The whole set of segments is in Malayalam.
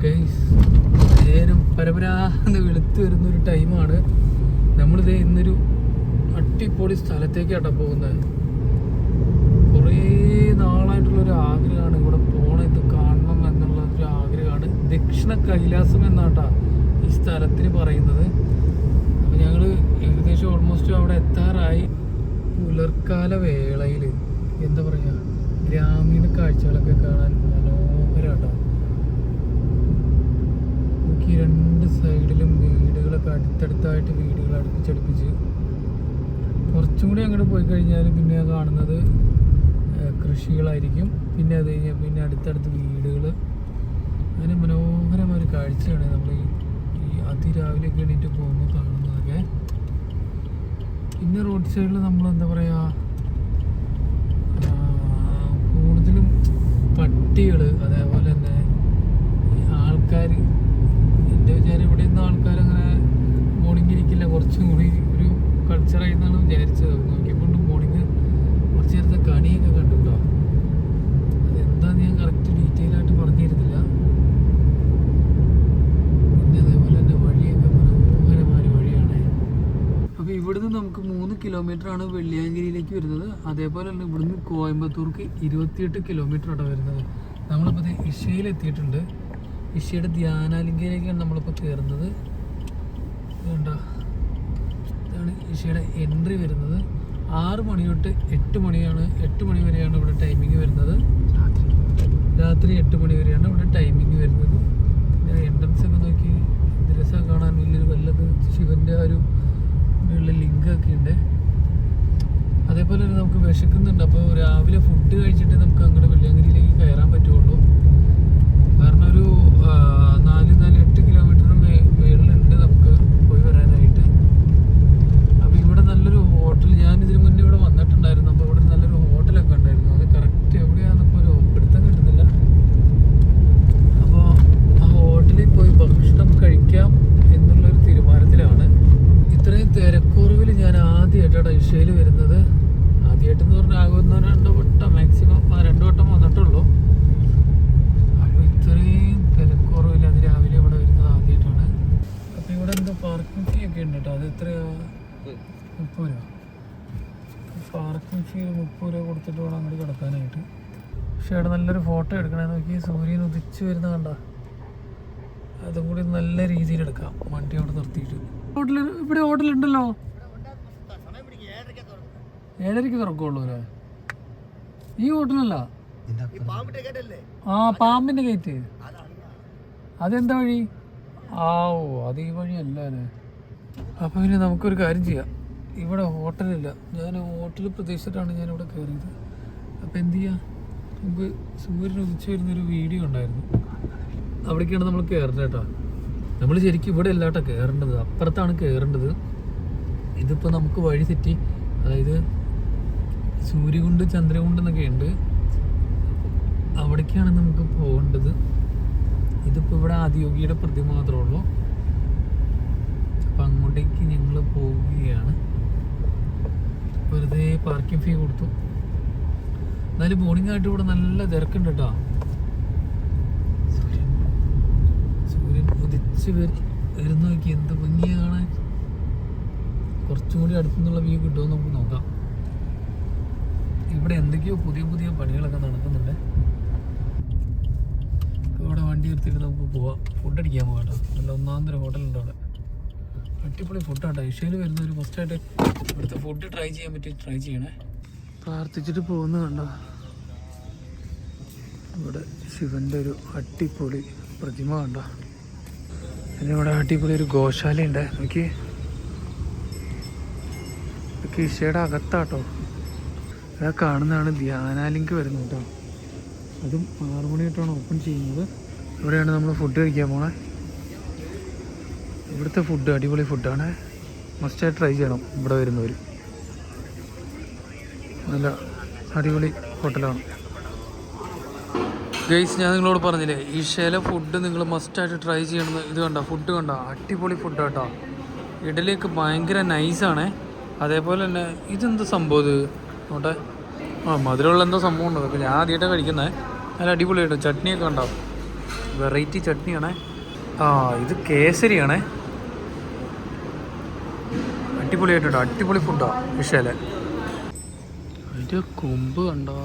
ഗൈസ് നേരം പരപരാന്ന് വെളുത്ത് വരുന്നൊരു ടൈമാണ്. നമ്മളിത് ഇന്നൊരു അടിപൊളി സ്ഥലത്തേക്കാട്ടോ പോകുന്നത്. കുറേ നാളായിട്ടുള്ളൊരു ആഗ്രഹമാണ് ഇവിടെ പോകണം, ഇത് കാണണം എന്നുള്ളൊരു ആഗ്രഹമാണ്. ദക്ഷിണ കൈലാസം എന്നാട്ടാ ഈ സ്ഥലത്തിന് പറയുന്നത്. അപ്പോൾ ഞങ്ങൾ ഏകദേശം ഓൾമോസ്റ്റ് അവിടെ എത്താറായി. പുലർക്കാല വേളയിൽ എന്താ പറയുക, ഗ്രാമീണ കാഴ്ചകളൊക്കെ കാണാൻ മനോഹരമാട്ടോ. നമുക്ക് ഈ രണ്ട് സൈഡിലും വീടുകളൊക്കെ അടുത്തടുത്തായിട്ട് വീടുകൾ അടുപ്പിച്ചടുപ്പിച്ച്, കുറച്ചും കൂടി അങ്ങോട്ട് പോയി കഴിഞ്ഞാൽ പിന്നെ കാണുന്നത് കൃഷികളായിരിക്കും. പിന്നെ അത് കഴിഞ്ഞാൽ പിന്നെ അടുത്തടുത്ത് വീടുകൾ. അങ്ങനെ മനോഹരമായ ഒരു കാഴ്ചയാണ് നമ്മൾ ഈ അതിരാവിലെയൊക്കെ എണീറ്റ് പോകുമ്പോൾ കാണുന്നതൊക്കെ. പിന്നെ റോഡ് സൈഡിൽ നമ്മൾ എന്താ പറയുക, കൂടുതലും പട്ടികൾ, അതേപോലെ തന്നെ ആൾക്കാർ. എൻ്റെ വിചാരം ഇവിടെ നിന്ന് ആൾക്കാരങ്ങനെ മോർണിംഗ് ഇരിക്കില്ല, കുറച്ചും കൂടി ഒരു കൾച്ചറായി എന്നാണ് വിചാരിച്ചത്. നോക്കിയപ്പോൾ മോർണിംഗ് കുറച്ച് നേരത്തെ കണിയൊക്കെ കണ്ടു കേട്ടോ. അതെന്താന്ന് ഞാൻ കറക്റ്റ് ഡീറ്റെയിൽ ആയിട്ട് പറഞ്ഞിരുന്നില്ല. പിന്നെ അതേപോലെ തന്നെ വഴിയൊക്കെ മനോഹരമായ വഴിയാണ്. അപ്പോൾ ഇവിടുന്ന് നമുക്ക് 3 കിലോമീറ്ററാണ് വെള്ളിയാങ്കരിയിലേക്ക് വരുന്നത്. അതേപോലെ തന്നെ ഇവിടുന്ന് കോയമ്പത്തൂർക്ക് 28 കിലോമീറ്റർ ആണ് വരുന്നത്. നമ്മളിപ്പോൾ ഇഷയിലെത്തിയിട്ടുണ്ട്. ഇഷയുടെ ധ്യാനാലിംഗയിലേക്കാണ് നമ്മളിപ്പോൾ കയറുന്നത്. വേണ്ട, ഇതാണ് ഇഷയുടെ എൻട്രി വരുന്നത്. 6 മണി തൊട്ട് 8 മണിയാണ്, 8 മണി വരെയാണ് ഇവിടെ ടൈമിങ് വരുന്നത്. രാത്രി 8 മണി വരെയാണ് ഇവിടെ ടൈമിങ് വരുന്നത്. പിന്നെ എൻട്രൻസ് ഒക്കെ നോക്കി എന്ത് രസമൊക്കെ കാണാൻ. വലിയൊരു വല്ലത് ശിവൻ്റെ ഒരു മുകളിൽ ലിംഗമൊക്കെ ഉണ്ട്. അതേപോലെ തന്നെ നമുക്ക് വിശക്കുന്നുണ്ട്. അപ്പോൾ രാവിലെ ഫുഡ് കഴിച്ചിട്ട് നമുക്ക് അങ്ങോട്ട് വെള്ളിയാങ്കരിയിലേക്ക് കയറാൻ പറ്റുള്ളൂ. കാരണം ഒരു 4-8 കിലോമീറ്ററിന് മേളിലുണ്ട് നമുക്ക് പോയി വരാനായിട്ട്. അപ്പോൾ ഇവിടെ നല്ലൊരു ഹോട്ടൽ, ഞാനിതിന് മുന്നേ ഇവിടെ വന്നിട്ടുണ്ടായിരുന്നു. അപ്പോൾ ഇവിടെ നല്ലൊരു ഹോട്ടലൊക്കെ ഉണ്ടായിരുന്നു. അത് കറക്റ്റ് എവിടെയാണെന്നിപ്പോൾ ഒരു പിടുത്തം കിട്ടുന്നില്ല. അപ്പോൾ ആ ഹോട്ടലിൽ പോയി ഭക്ഷണം കഴിക്കാം എന്നുള്ളൊരു തീരുമാനത്തിലാണ്. ഇത്രയും തിരക്കുറവിൽ ഞാൻ ആദ്യമായിട്ടാണ് ഇഷയിൽ വരുന്നത്. ആദ്യമായിട്ടെന്ന് പറഞ്ഞാൽ ആകെ 1-2 വട്ടം, മാക്സിമം 2 വട്ടം വന്നിട്ടുള്ളൂ. അപ്പോൾ ഇത്രയും തിരക്കുറവിൽ അത് രാവിലെ ഇവിടെ വരുന്നത് ആദ്യമായിട്ടാണ്. അപ്പോൾ ഇവിടെ എന്തോ പാർക്കിംഗ് ഫീ ഒക്കെ ഉണ്ട് കേട്ടോ. അത് എത്രയാണ്? 30 രൂപ. പാർക്കിംഗ് ഫീ 30 രൂപ കൊടുത്തിട്ട് വേണം അങ്ങോട്ട് കിടക്കാനായിട്ട്. പക്ഷേ അവിടെ നല്ലൊരു ഫോട്ടോ എടുക്കണേ. നോക്കി സൂര്യൻ ഉദിച്ച് വരുന്ന കണ്ട, അതും കൂടി നല്ല രീതിയിൽ എടുക്കാം വണ്ടി അവിടെ നിർത്തിയിട്ട്. ഇവിടെ ഹോട്ടലുണ്ടല്ലോ. 7:30 തുറക്കുള്ളൂ അല്ലേ? ഈ ഹോട്ടലല്ല, ആ പാമ്പിന്റെ ഗേറ്റ്. അതെന്താ വഴി? ഓ അത് ഈ വഴിയല്ല അല്ലേ? അപ്പോൾ പിന്നെ നമുക്കൊരു കാര്യം ചെയ്യാം. ഇവിടെ ഹോട്ടലില്ല. ഞാൻ ഹോട്ടൽ പ്രതീക്ഷിച്ചിട്ടാണ് ഞാനിവിടെ കയറിയത്. അപ്പോൾ എന്ത് ചെയ്യാം, നമുക്ക് സൂര്യൻ ഉദിച്ച് വരുന്നൊരു വീഡിയോ ഉണ്ടായിരുന്നു. അവിടേക്കാണ് നമ്മൾ കയറേണ്ടത് കേട്ടോ. നമ്മൾ ശരിക്കും ഇവിടെ അല്ല കേട്ടോ കയറേണ്ടത്, അപ്പുറത്താണ് കയറേണ്ടത്. ഇതിപ്പോൾ നമുക്ക് വഴി തെറ്റി. അതായത് സൂര്യകുണ്ട്, ചന്ദ്രകുണ്ട് എന്നൊക്കെ ഉണ്ട്, അവിടേക്കാണ് നമുക്ക് പോകേണ്ടത്. ഇതിപ്പോൾ ഇവിടെ ആദിയോഗിയുടെ പ്രതിമ മാത്രമേ ഉള്ളൂ. അപ്പം അങ്ങോട്ടേക്ക് ഞങ്ങൾ പോവുകയാണ്. വെറുതെ പാർക്കിംഗ് ഫീ കൊടുത്തു. എന്നാലും മോർണിംഗ് ആയിട്ട് ഇവിടെ നല്ല തിരക്കുണ്ട് കേട്ടോ. സൂര്യൻ ഉദിച്ച് വരുന്ന നോക്കി എന്ത് ഭംഗിയാണ്. കുറച്ചും കൂടി അടുത്തുനിന്നുള്ള വ്യൂ കിട്ടുമോ നമുക്ക് നോക്കാം. ഇവിടെ എന്തൊക്കെയോ പുതിയ പുതിയ പണികളൊക്കെ നടക്കുന്നുണ്ട്. ഇവിടെ വണ്ടി എടുത്തിട്ട് നമുക്ക് പോവാം. ഫുഡ് അടിക്കാൻ പോകാം കേട്ടോ. നല്ല ഒന്നാന്തര ഹോട്ടലുണ്ട് അവിടെ. അടിപൊളി ഫുഡാട്ടോ. ഏഷ്യയിൽ വരുന്നവർ ഫസ്റ്റായിട്ട് ഇവിടുത്തെ ഫുഡ് ട്രൈ ചെയ്യാൻ പറ്റി ട്രൈ ചെയ്യണേ. പ്രാർത്ഥിച്ചിട്ട് പോകുന്ന കണ്ടോ. ഇവിടെ ശിവൻ്റെ ഒരു അടിപൊളി പ്രതിമ കണ്ടോ. പിന്നെ ഇവിടെ അടിപൊളി ഒരു ഗോശാലയുണ്ട്. നോക്കി, ഇതൊക്കെ ഈശയുടെ അകത്താട്ടോ. അത് കാണുന്നതാണ് ധ്യാനാലിങ്ക് വരുന്നത് കേട്ടോ. അതും 6 മണി തൊട്ടാണ് ഓപ്പൺ ചെയ്യുന്നത്. ഇവിടെയാണ് നമ്മൾ ഫുഡ് കഴിക്കാൻ പോണേ. ഇവിടുത്തെ ഫുഡ് അടിപൊളി ഫുഡാണ്. മസ്റ്റായിട്ട് ട്രൈ ചെയ്യണം ഇവിടെ വരുന്നവർ. നല്ല അടിപൊളി ഹോട്ടലാണ്. ഗൈസ്, ഞാൻ നിങ്ങളോട് പറഞ്ഞില്ലേ ഈശയിലെ ഫുഡ് നിങ്ങൾ മസ്റ്റായിട്ട് ട്രൈ ചെയ്യണമെന്ന്. ഇത് കണ്ടോ, ഫുഡ് കണ്ടോ, അടിപൊളി ഫുഡ് കേട്ടോ. ഇഡലിയൊക്കെ ഭയങ്കര നൈസാണ്. അതേപോലെ തന്നെ ഇതെന്താ സംഭവം ഇത് നോട്ടെ. മധുരമുള്ള എന്തോ സംഭവം ഉണ്ട്. അപ്പോൾ ഞാൻ ആദ്യമായിട്ടാണ് കഴിക്കുന്നത്. നല്ല അടിപൊളിയായിട്ട് ചട്നിയൊക്കെ ഉണ്ടാവും. വെറൈറ്റി ചട്നിയാണേ. ആ ഇത് കേസരിയാണേ. അടിപൊളിയായിട്ടുണ്ട്. അടിപൊളി ഫുഡാ വിഷയല്ലേ. അതിൻ്റെ കൊമ്പ് കണ്ടോ.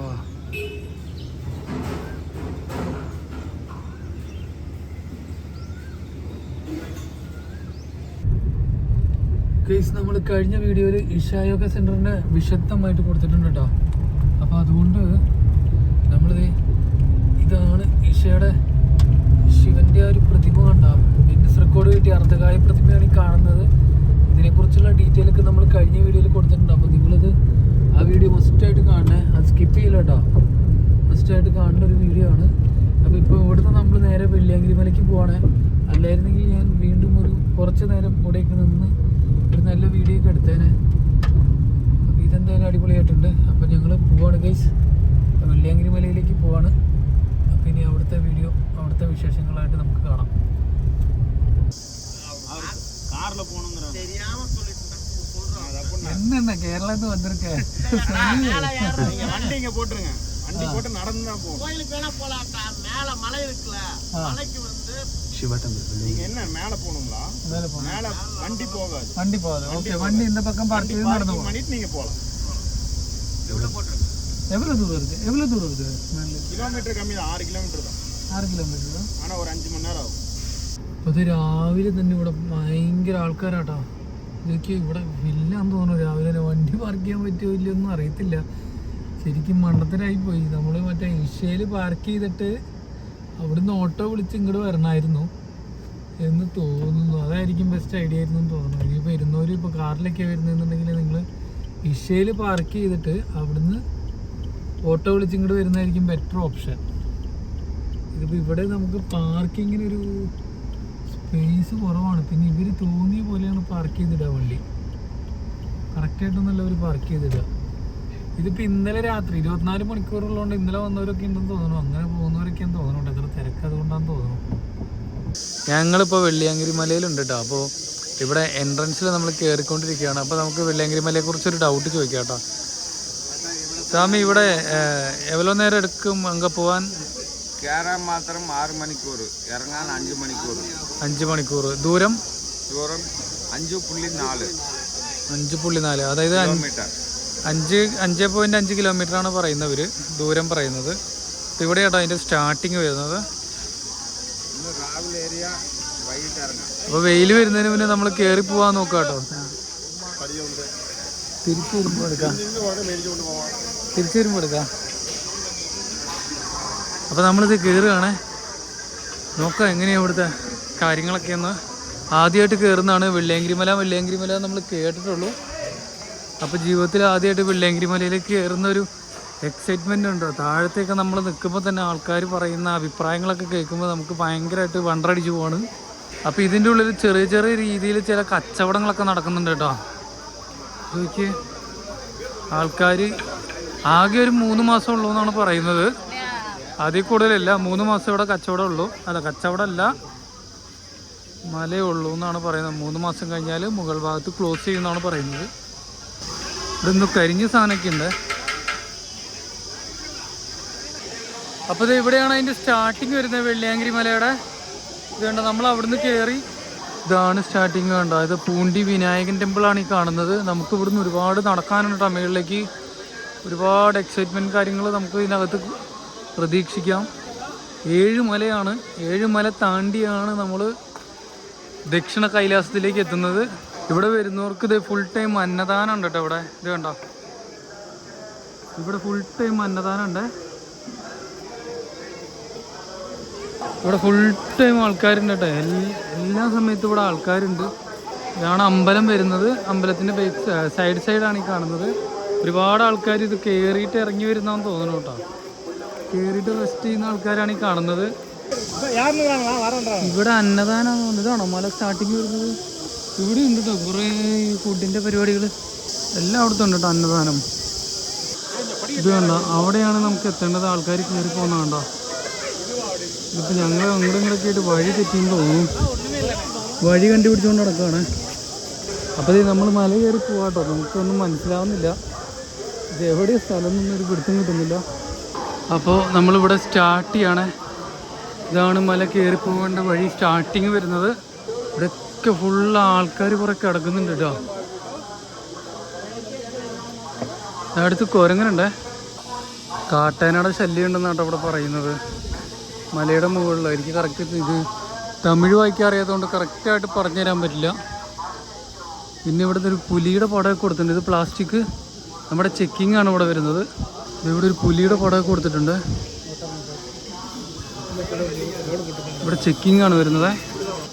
നമ്മൾ കഴിഞ്ഞ വീഡിയോയിൽ ഇഷാ യോഗ സെന്ററിന്റെ വിശദമായിട്ട് കൊടുത്തിട്ടുണ്ട് കേട്ടോ. അപ്പോൾ അതുകൊണ്ട് നമ്മളിത് ഇതാണ് ഇഷയുടെ ശിവന്റെ ഒരു പ്രതിമ കണ്ടാവും. ഗിന്നസ് റെക്കോർഡ് കിട്ടിയ അർദ്ധകായ പ്രതിമയാണ് ഈ കാണുന്നത്. ഇതിനെക്കുറിച്ചുള്ള ഡീറ്റെയിൽ ഒക്കെ നമ്മൾ കഴിഞ്ഞ വീഡിയോയിൽ കൊടുത്തിട്ടുണ്ട്. അപ്പോൾ നിങ്ങളിത് ആ വീഡിയോ മസ്റ്റായിട്ട് കാണണേ. അത് സ്കിപ്പ് ചെയ്യില്ല കേട്ടോ. മസ്റ്റായിട്ട് കാണുന്ന ഒരു വീഡിയോ ആണ്. അപ്പോൾ ഇപ്പോൾ ഇവിടുന്ന് നമ്മൾ നേരെ വെള്ളിയാങ്കിരി മലയ്ക്ക് പോവാണേ. അല്ലായിരുന്നെങ്കിൽ ഞാൻ വീണ്ടും ഒരു കുറച്ച് നേരം ഇവിടേക്ക് നിന്ന് ഒരു നല്ല വീഡിയോ ഒക്കെ എടുത്തേനെ. അപ്പോൾ ഇതെന്തായാലും അടിപൊളിയായിട്ടുണ്ട്. അപ്പോൾ ഞങ്ങൾ പോവാണ് ഗൈസ്, വെള്ളിയാങ്കിരി മലയിലേക്ക് പോവാണ്. അപ്പോൾ ഇനി അവിടുത്തെ വീഡിയോ, അവിടുത്തെ വിശേഷങ്ങളായിട്ട് നമുക്ക് കാണാം. என்ன கேரளத்து வந்திருக்கேன். வண்டிங்க போட்டுருங்க. வண்டி போட்டு நடந்து தான் போவோம். கோயிலுக்கு வேணா போலாம்டா. மேல மலை இருக்குல, மலைக்கு வந்து சிவ டெம்பிள். நீங்க என்ன மேல போணுங்களா? மேல வண்டி போகாது. வண்டி போகாது. ஓகே, வண்டி இந்த பக்கம் பார்க் செய்து நடந்து பண்ணிட்டு நீங்க போலாம். எவ்வளவு போட்டுருங்க. எவ்வளவு தூரம் இருக்கு? எவ்வளவு தூரம் இருக்கு? കിലോമീറ്റർ കമ്മി 6 കിലോമീറ്റർ தான். 6 കിലോമീറ്റർ தான். ആണോ ഒരു 5 മണി നേരം ആവും. അത് രാവിലെ തന്നെ ഇവിടെ ഭയങ്കര ആൾക്കാരാട്ടോ. ഇതൊക്കെ ഇവിടെ ഇല്ലാന്ന് തോന്നുന്നു. രാവിലെ വണ്ടി പാർക്ക് ചെയ്യാൻ പറ്റുമോ ഇല്ലയൊന്നും അറിയത്തില്ല. ശരിക്കും മണ്ടത്തരായിപ്പോയി. നമ്മൾ മറ്റേ ഇഷയിൽ പാർക്ക് ചെയ്തിട്ട് അവിടുന്ന് ഓട്ടോ വിളിച്ച് ഇങ്ങോട്ട് വരണമായിരുന്നു എന്ന് തോന്നുന്നു. അതായിരിക്കും ബെസ്റ്റ് ഐഡിയ ആയിരുന്നു എന്ന് തോന്നുന്നു. ഇനിയിപ്പോൾ ഇരുന്നൂറ് ഇപ്പോൾ കാറിലൊക്കെ വരുന്നതെന്നുണ്ടെങ്കിൽ നിങ്ങൾ ഇഷയിൽ പാർക്ക് ചെയ്തിട്ട് അവിടുന്ന് ഓട്ടോ വിളിച്ച് ഇങ്ങോട്ട് വരുന്നതായിരിക്കും ബെറ്റർ ഓപ്ഷൻ. ഇതിപ്പോൾ ഇവിടെ നമുക്ക് പാർക്കിങ്ങിനൊരു സ്പേസ് കുറവാണ്. പിന്നെ ഇവർ തോന്നിയ പോലെയാണ് പാർക്ക് ചെയ്തിടുക വണ്ടി. കറക്റ്റായിട്ടൊന്നല്ല അവർ പാർക്ക് ചെയ്തിടുക. ഇതിപ്പോൾ ഇന്നലെ രാത്രി 24 മണിക്കൂറുള്ളതുകൊണ്ട് ഇന്നലെ വന്നവരൊക്കെ ഉണ്ടെന്ന് തോന്നുന്നു. അങ്ങനെ പോകുന്നവരൊക്കെയാണ് തോന്നുന്നുണ്ട്. എത്ര തിരക്ക് അതുകൊണ്ടാണെന്ന് തോന്നുന്നു. ഞങ്ങളിപ്പോൾ വെള്ളിയാങ്കിരി മലയിലുണ്ട് കേട്ടോ. അപ്പോൾ ഇവിടെ എൻട്രൻസിൽ നമ്മൾ കയറിക്കൊണ്ടിരിക്കുകയാണ്. അപ്പോൾ നമുക്ക് വെള്ളിയാങ്കിരി മലയെക്കുറിച്ചൊരു ഡൗട്ട് ചോദിക്കാം കേട്ടോ. സ്വാമി, ഇവിടെ എவ்வளோ നേരം എടുക്കും അങ്ങ് പോവാൻ? കയറാൻ മാത്രം 6 മണിക്കൂർ, ഇറങ്ങാൻ 5 മണിക്കൂർ. 5 മണിക്കൂർ. ദൂരം 5.4. 5.4, അതായത് 5.5 കിലോമീറ്ററാണ് പറയുന്നവർ ദൂരം പറയുന്നത്. അപ്പോൾ ഇവിടെ കേട്ടോ അതിൻ്റെ സ്റ്റാർട്ടിങ് വരുന്നത്. അപ്പോൾ വെയിൽ വരുന്നതിന് മുന്നേ നമ്മൾ കയറി പോകാൻ നോക്കാം കേട്ടോ. തിരിച്ചു വരുമ്പോൾ എടുക്കാം. അപ്പോൾ നമ്മളിത് കയറുകയാണേ. നോക്കാം എങ്ങനെയാണ് ഇവിടുത്തെ കാര്യങ്ങളൊക്കെയെന്ന്. ആദ്യമായിട്ട് കയറുന്നതാണ് വെള്ളിയാങ്കിരി മല നമ്മൾ കേട്ടിട്ടുള്ളൂ. അപ്പോൾ ജീവിതത്തിൽ ആദ്യമായിട്ട് വെള്ളിയാങ്കിരി മലയിലേക്ക് കയറുന്നൊരു എക്സൈറ്റ്മെൻ്റ് ഉണ്ടോ. താഴത്തേക്ക് നമ്മൾ നിൽക്കുമ്പോൾ തന്നെ ആൾക്കാർ പറയുന്ന അഭിപ്രായങ്ങളൊക്കെ കേൾക്കുമ്പോൾ നമുക്ക് ഭയങ്കരമായിട്ട് വണ്ടടിച്ച് പോവാണ്. അപ്പോൾ ഇതിൻ്റെ ഉള്ളിൽ ചെറിയ ചെറിയ രീതിയിൽ ചില കച്ചവടങ്ങളൊക്കെ നടക്കുന്നുണ്ട് കേട്ടോ. ഇതൊക്കെ ആൾക്കാർ ആകെ ഒരു 3 മാസം ഉള്ളൂ എന്നാണ് പറയുന്നത്. അതിൽ കൂടുതലല്ല, 3 മാസം ഇവിടെ കച്ചവടം ഉള്ളൂ. അല്ല, കച്ചവടമല്ല, മലയേ ഉള്ളൂ എന്നാണ് പറയുന്നത്. 3 മാസം കഴിഞ്ഞാൽ മുകൾ ഭാഗത്ത് ക്ലോസ് ചെയ്യുമെന്നാണ് പറയുന്നത്. ഇതൊന്ന് കരിഞ്ഞ സാധനമൊക്കെ ഉണ്ട്. അപ്പോൾ ഇത് ഇവിടെയാണ് അതിൻ്റെ സ്റ്റാർട്ടിങ് വരുന്നത്, വെള്ളിയാങ്കിരി മലയുടെ. ഇത് കണ്ടോ, നമ്മൾ അവിടുന്ന് കയറി ഇതാണ് സ്റ്റാർട്ടിങ്. കണ്ടോ, ഇത് പൂണ്ടി വിനായകൻ ടെമ്പിളാണ് ഈ കാണുന്നത്. നമുക്ക് ഇവിടുന്ന് ഒരുപാട് നടക്കാനുണ്ട് തമിഴിലേക്ക്. ഒരുപാട് എക്സൈറ്റ്മെൻറ്റ് കാര്യങ്ങൾ നമുക്ക് ഇതിനകത്ത് പ്രതീക്ഷിക്കാം. 7 മലയാണ്. 7 മല താണ്ടിയാണ് നമ്മൾ ദക്ഷിണ കൈലാസത്തിലേക്ക് എത്തുന്നത്. ഇവിടെ വരുന്നവർക്ക് ഇത് ഫുൾ ടൈം അന്നദാനം ഉണ്ട് കേട്ടോ. ഇവിടെ ഇത് കണ്ടോ, ഇവിടെ ഫുൾ ടൈം അന്നദാനം ഉണ്ട്. ഇവിടെ ഫുൾ ടൈം ആൾക്കാരുണ്ട് കേട്ടോ. എല്ലാ സമയത്തും ഇവിടെ ആൾക്കാരുണ്ട്. ഇതാണ് അമ്പലം വരുന്നത്. അമ്പലത്തിൻ്റെ സൈഡാണ് ഈ കാണുന്നത്. ഒരുപാട് ആൾക്കാർ ഇത് കയറിയിട്ട് ഇറങ്ങി വരുന്നതെന്ന് തോന്നുന്നു കേട്ടോ. കയറിയിട്ട് റെസ്റ്റ് ചെയ്യുന്ന ആൾക്കാരാണ് ഈ കാണുന്നത്. ഇവിടെ അന്നദാനമാണെന്ന് തോന്നുന്നത്. ഇതാണോ മല സ്റ്റാർട്ടിങ് വരുന്നത്? ഇവിടെ ഉണ്ട് കേട്ടോ കുറേ ഫുഡിൻ്റെ പരിപാടികൾ എല്ലാം അവിടുത്തെ ഉണ്ട് കേട്ടോ, അന്നദാനം. ഇത് കണ്ടോ, അവിടെയാണ് നമുക്ക് എത്തേണ്ടത്. ആൾക്കാർ കയറി പോകുന്ന കണ്ടോ. ഇതിപ്പോൾ ഞങ്ങൾ അങ്ങോട്ടും ഇങ്ങോട്ടൊക്കെ ആയിട്ട് വഴി തെറ്റിയെന്ന് തോന്നുന്നു. വഴി കണ്ടുപിടിച്ചുകൊണ്ട് നടക്കുകയാണ്. അപ്പോൾ ഇത് നമ്മൾ മല കയറി പോകാട്ടോ. നമുക്കൊന്നും മനസ്സിലാവുന്നില്ല, ഇത് എവിടെയാണ് സ്ഥലം എന്നൊരു പിടുത്തം കിട്ടുന്നില്ല. അപ്പോൾ നമ്മളിവിടെ സ്റ്റാർട്ട് ചെയ്യണേ. ഇതാണ് മല കയറി പോകേണ്ട വഴി സ്റ്റാർട്ടിങ് വരുന്നത്. ഇവിടെയൊക്കെ ഫുള്ള് ആൾക്കാർ കുറെ കിടക്കുന്നുണ്ട് കേട്ടോ. അടുത്ത് കുരങ്ങനുണ്ടേ, കാട്ടാനയുടെ ശല്യം ഉണ്ടെന്നാട്ടോ ഇവിടെ പറയുന്നത്. മലയുടെ മുകളിൽ എനിക്ക് കറക്റ്റ് ഇത് തമിഴ് വായിക്കാൻ അറിയാത്തതുകൊണ്ട് കറക്റ്റായിട്ട് പറഞ്ഞു തരാൻ പറ്റില്ല. പിന്നെ ഇവിടുത്തെ ഒരു പുലിയുടെ പടമൊക്കെ കൊടുത്തിട്ടുണ്ട്. ഇത് പ്ലാസ്റ്റിക് നമ്മുടെ ചെക്കിംഗ് ആണ് ഇവിടെ വരുന്നത്. ഇവിടെ ഒരു പുലിയുടെ പടമൊക്കെ കൊടുത്തിട്ടുണ്ട്. ഇവിടെ ചെക്കിംഗ് ആണ് വരുന്നത്.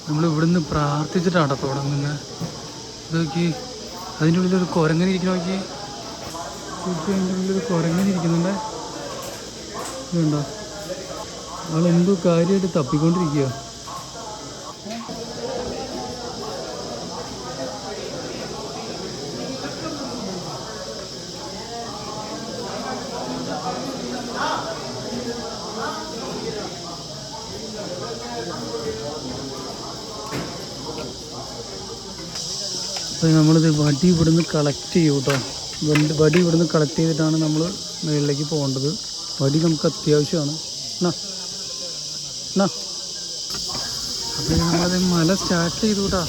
നമ്മൾ ഇവിടുന്ന് പ്രാർത്ഥിച്ചിട്ടാണ് തുടങ്ങുന്നത്. ഇത് നോക്കി, അതിൻ്റെ ഉള്ളിലൊരു കുരങ്ങനിരിക്കുന്ന നോക്കി, അതിൻ്റെ ഉള്ളിലൊരു കുരങ്ങനിരിക്കുന്നുണ്ട്. ഇതുണ്ടോ, ആളെന്തോ കാര്യമായിട്ട് തപ്പിക്കൊണ്ടിരിക്കുക. അപ്പോൾ നമ്മളിത് വടി ഇവിടുന്ന് കളക്ട് ചെയ്യും കേട്ടോ. വടി ഇവിടുന്ന് കളക്ട് ചെയ്തിട്ടാണ് നമ്മൾ മുകളിലേക്ക് പോകേണ്ടത്. വടി നമുക്ക് അത്യാവശ്യമാണ്. അപ്പോൾ നമ്മളത് മല സ്റ്റാർട്ട് ചെയ്തു കേട്ടോ.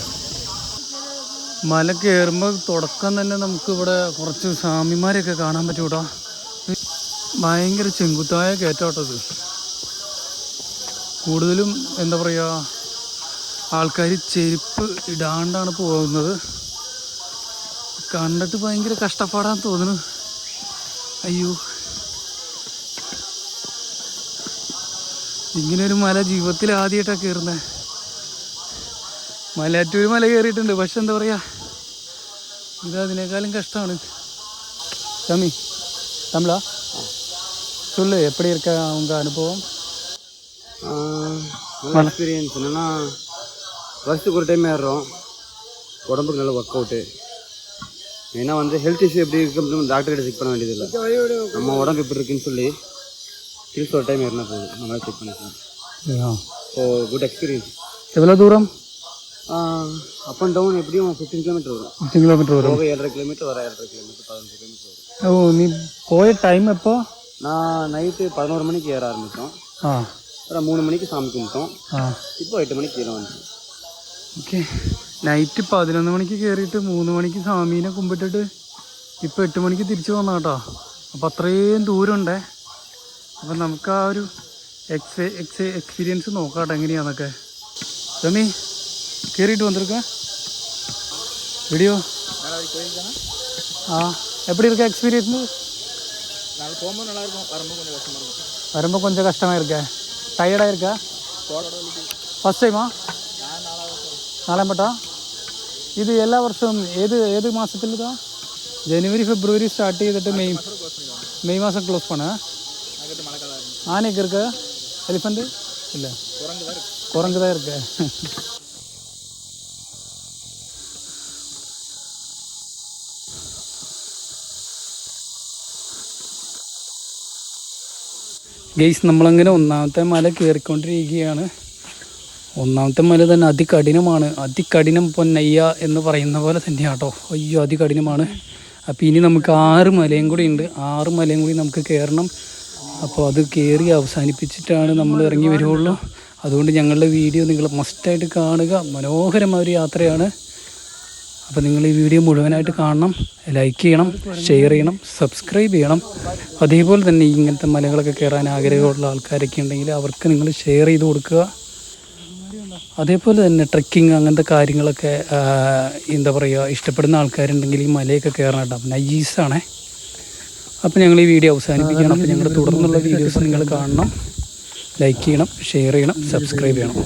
മല കയറുമ്പോൾ തുടക്കം തന്നെ നമുക്ക് ഇവിടെ കുറച്ച് സ്വാമിമാരെയൊക്കെ കാണാൻ പറ്റും കേട്ടോ. ഭയങ്കര ചെങ്കുത്തായ കയറ്റാട്ടത്. കൂടുതലും എന്താ പറയുക, ആൾക്കാർ ചെരുപ്പ് ഇടാണ്ടാണ് പോകുന്നത്. കണ്ടിട്ട് ഭയങ്കര കഷ്ടപ്പാടാന്ന് തോന്നുന്നു. അയ്യോ, ഇങ്ങനൊരു മല ജീവിതത്തിൽ ആദ്യമായിട്ടാണ് കയറുന്നത്. മലയാറ്റൂർ മല കയറിയിട്ടുണ്ട്, പക്ഷെ എന്താ പറയുക, ഇത് അതിനേക്കാളും കഷ്ടമാണ്. சாமி தமிழா சொல்லு, எப்படி இருக்க உங்க அனுபவம்? நல்ல எக்ஸ்பீரியன்ஸ் என்னென்னா, வருஷத்துக்கு ஒரு டைம் ஏறுறோம். உடம்புக்கு நல்ல ஒர்க் அவுட்டு. ஏன்னா வந்து ஹெல்த் இஷ்யூ எப்படி இருக்குது டாக்டர்கிட்ட செக் பண்ண வேண்டியதில்லை. நம்ம உடம்பு எப்படி இருக்குன்னு சொல்லி திருப்பி ஒரு டைம் ஏறினா போதும், நம்மளால் செக் பண்ணிக்கலாம். So good experience. எவ்வளோ தூரம்? அப் அண்ட் டவுன் எப்படியும் 15 கிலோமீட்டர் வரும். 15 கிலோமீட்டர் வரும். போக 7.5 கிலோமீட்டர், வர 7.5 கிலோமீட்டர், 15 கிலோமீட்டர் வரும். ஓ, நீ போய டைம் எப்போ? நான் நைட்டு 11 மணிக்கு ஏற ஆரம்பித்தோம். அப்புறம் 3 மணிக்கு சாமி கும்பிட்டோம். இப்போ 8 மணிக்கு கீழே வந்துட்டோம். ഓക്കെ, നൈറ്റ് 11 മണിക്ക് കയറിയിട്ട് 3 മണിക്ക് സ്വാമീനെ കുമ്പിട്ടിട്ട് ഇപ്പോൾ 8 മണിക്ക് തിരിച്ചു വന്നാ കേട്ടോ. അപ്പോൾ അത്രയും ദൂരമുണ്ടേ. അപ്പം നമുക്ക് ആ ഒരു എക്സ്പീരിയൻസ് നോക്കാം കേട്ടോ എങ്ങനെയാണെന്നൊക്കെ. സ്വാമി കയറിയിട്ട് വന്നിരിക്ക വീഡിയോ. எப்படி இருக்க எக்ஸ்பீரியன்ஸ்? வரும்போது கொஞ்சம் கஷ்டமாக இருக்கா? டயர்டாக இருக்கா? ஃபஸ்ட் டைமா? 4 பட்டா? ഇത് എല്ലാ വർഷവും ഏത് മാസത്തിലാ? ജനുവരി ഫെബ്രുവരി സ്റ്റാർട്ട് ചെയ്തിട്ട് മെയ് മാസം ക്ലോസ് பண்ண. ആനയൊക്കെ ഇருக்கு? എലിഫന്റ് ഇല്ല, குரங்கு தான் இருக்கு. ഗെയ്സ്, നമ്മളങ്ങനെ ഒന്നാമത്തെ മല കയറിക്കൊണ്ടിരിക്കുകയാണ്. ഒന്നാമത്തെ മല തന്നെ അതികഠിനമാണ്. അതികഠിനം പൊന്നയ്യ എന്ന് പറയുന്ന പോലെ തന്നെയാട്ടോ. അയ്യോ, അതികഠിനമാണ്. അപ്പോൾ ഇനി നമുക്ക് 6 മലയും കൂടി ഉണ്ട്. 6 മലയും കൂടി നമുക്ക് കയറണം. അപ്പോൾ അത് കയറി അവസാനിപ്പിച്ചിട്ടാണ് നമ്മൾ ഇറങ്ങി വരുള്ളൂ. അതുകൊണ്ട് ഞങ്ങളുടെ വീഡിയോ നിങ്ങൾ മസ്റ്റായിട്ട് കാണുക. മനോഹരമായ ഒരു യാത്രയാണ്. അപ്പോൾ നിങ്ങൾ ഈ വീഡിയോ മുഴുവനായിട്ട് കാണണം. ലൈക്ക് ചെയ്യണം, ഷെയർ ചെയ്യണം, സബ്സ്ക്രൈബ് ചെയ്യണം. അതേപോലെ തന്നെ ഇങ്ങനത്തെ മലകളൊക്കെ കയറാൻ ആഗ്രഹമുള്ള ആൾക്കാരൊക്കെ ഉണ്ടെങ്കിൽ അവർക്ക് നിങ്ങൾ ഷെയർ ചെയ്ത് കൊടുക്കുക. അതേപോലെ തന്നെ ട്രെക്കിങ് അങ്ങനത്തെ കാര്യങ്ങളൊക്കെ എന്താ പറയുക, ഇഷ്ടപ്പെടുന്ന ആൾക്കാരുണ്ടെങ്കിൽ ഈ മലയൊക്കെ കയറണം കേട്ടോ. നൈസാണേ. അപ്പോൾ ഞങ്ങൾ ഈ വീഡിയോ അവസാനിപ്പിക്കുകയാണ്. അപ്പോൾ ഞങ്ങളുടെ തുടർന്നുള്ള വീഡിയോസ് നിങ്ങൾ കാണണം, ലൈക്ക് ചെയ്യണം, ഷെയർ ചെയ്യണം, സബ്സ്ക്രൈബ് ചെയ്യണം.